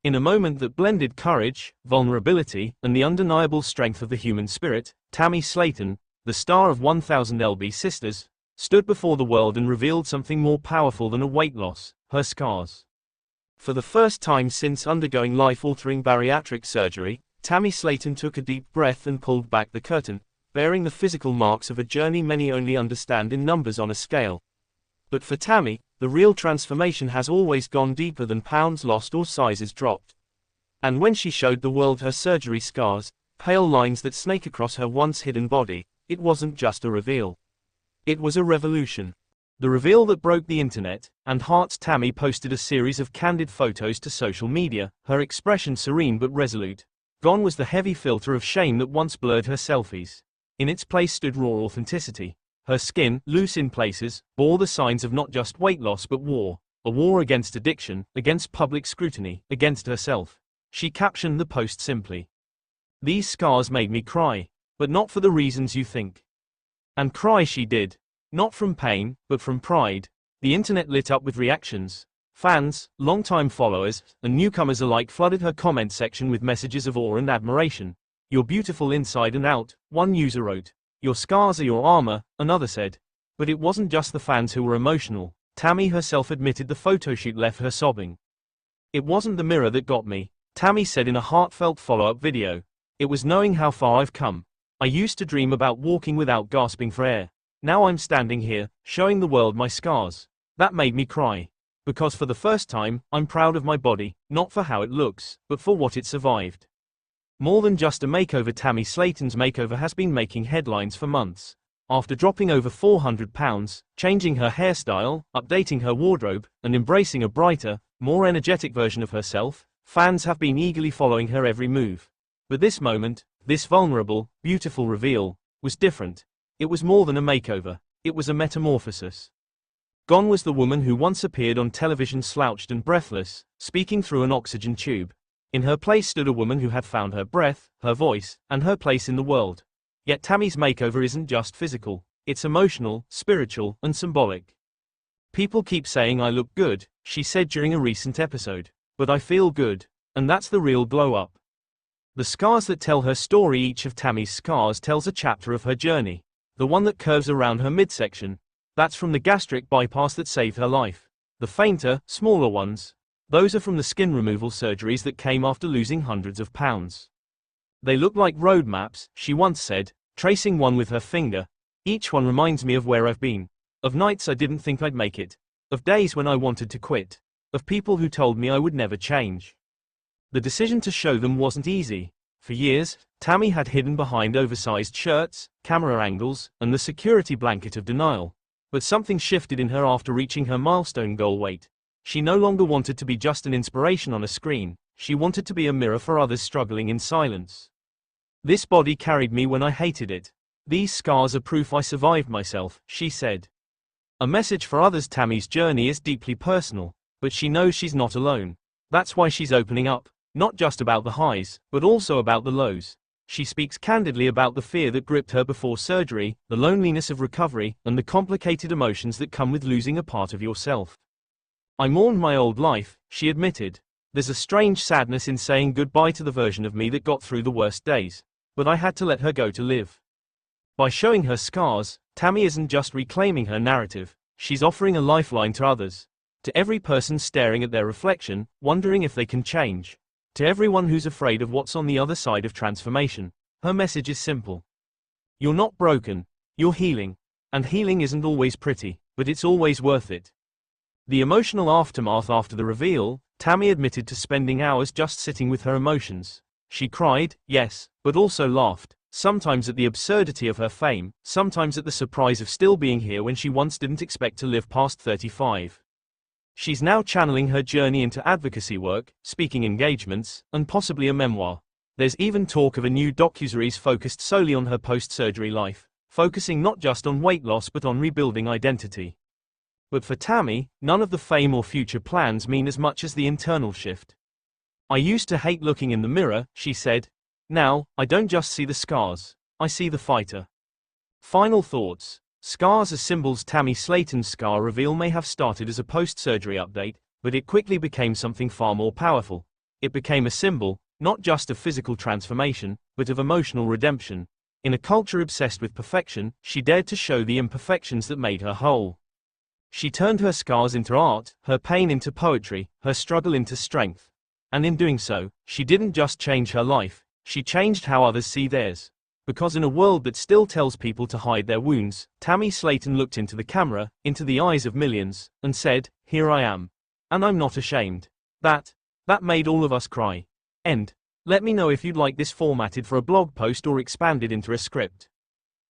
In a moment that blended courage, vulnerability, and the undeniable strength of the human spirit, Tammy Slaton, the star of 1000 lb Sisters, stood before the world and revealed something more powerful than a weight loss: her scars. For the first time since undergoing life-altering bariatric surgery, Tammy Slaton took a deep breath and pulled back the curtain, bearing the physical marks of a journey many only understand in numbers on a scale. But for Tammy, the real transformation has always gone deeper than pounds lost or sizes dropped. And when she showed the world her surgery scars, pale lines that snake across her once hidden body, it wasn't just a reveal. It was a revolution. The reveal that broke the internet, and hearts. Tammy posted a series of candid photos to social media, her expression serene but resolute. Gone was the heavy filter of shame that once blurred her selfies. In its place stood raw authenticity. Her skin, loose in places, bore the signs of not just weight loss but war. A war against addiction, against public scrutiny, against herself. She captioned the post simply: "These scars made me cry. But not for the reasons you think." And cry she did. Not from pain, but from pride. The internet lit up with reactions. Fans, longtime followers, and newcomers alike flooded her comment section with messages of awe and admiration. "You're beautiful inside and out," one user wrote. "Your scars are your armor," another said. But it wasn't just the fans who were emotional. Tammy herself admitted the photoshoot left her sobbing. "It wasn't the mirror that got me," Tammy said in a heartfelt follow-up video. "It was knowing how far I've come. I used to dream about walking without gasping for air. Now I'm standing here, showing the world my scars. That made me cry. Because for the first time, I'm proud of my body, not for how it looks, but for what it survived." More than just a makeover, Tammy Slaton's makeover has been making headlines for months. After dropping over 400 pounds, changing her hairstyle, updating her wardrobe, and embracing a brighter, more energetic version of herself, fans have been eagerly following her every move. But this moment, this vulnerable, beautiful reveal, was different. It was more than a makeover. It was a metamorphosis. Gone was the woman who once appeared on television slouched and breathless, speaking through an oxygen tube. In her place stood a woman who had found her breath, her voice, and her place in the world. Yet Tammy's makeover isn't just physical. It's emotional, spiritual, and symbolic. "People keep saying I look good," she said during a recent episode. "But I feel good. And that's the real glow-up." The scars that tell her story. Each of Tammy's scars tells a chapter of her journey. The one that curves around her midsection, that's from the gastric bypass that saved her life. The fainter, smaller ones, those are from the skin removal surgeries that came after losing hundreds of pounds. "They look like road maps," she once said, tracing one with her finger. "Each one reminds me of where I've been. Of nights I didn't think I'd make it. Of days when I wanted to quit. Of people who told me I would never change." The decision to show them wasn't easy. For years, Tammy had hidden behind oversized shirts, camera angles, and the security blanket of denial. But something shifted in her after reaching her milestone goal weight. She no longer wanted to be just an inspiration on a screen. She wanted to be a mirror for others struggling in silence. "This body carried me when I hated it. These scars are proof I survived myself," she said. A message for others. Tammy's journey is deeply personal, but she knows she's not alone. That's why she's opening up, not just about the highs, but also about the lows. She speaks candidly about the fear that gripped her before surgery, the loneliness of recovery, and the complicated emotions that come with losing a part of yourself. "I mourned my old life," she admitted. "There's a strange sadness in saying goodbye to the version of me that got through the worst days. But I had to let her go to live." By showing her scars, Tammy isn't just reclaiming her narrative, she's offering a lifeline to others. To every person staring at their reflection, wondering if they can change. To everyone who's afraid of what's on the other side of transformation, her message is simple. You're not broken, you're healing. And healing isn't always pretty, but it's always worth it. The emotional aftermath. After the reveal, Tammy admitted to spending hours just sitting with her emotions. She cried, yes, but also laughed, sometimes at the absurdity of her fame, sometimes at the surprise of still being here when she once didn't expect to live past 35. She's now channeling her journey into advocacy work, speaking engagements, and possibly a memoir. There's even talk of a new docuseries focused solely on her post-surgery life, focusing not just on weight loss but on rebuilding identity. But for Tammy, none of the fame or future plans mean as much as the internal shift. "I used to hate looking in the mirror," she said. "Now, I don't just see the scars, I see the fighter." Final thoughts. Scars as symbols. Tammy Slaton's scar reveal may have started as a post-surgery update, but it quickly became something far more powerful. It became a symbol, not just of physical transformation, but of emotional redemption. In a culture obsessed with perfection, she dared to show the imperfections that made her whole. She turned her scars into art, her pain into poetry, her struggle into strength. And in doing so, she didn't just change her life, she changed how others see theirs. Because in a world that still tells people to hide their wounds, Tammy Slaton looked into the camera, into the eyes of millions, and said, "Here I am. And I'm not ashamed." That made all of us cry. End. Let me know if you'd like this formatted for a blog post or expanded into a script.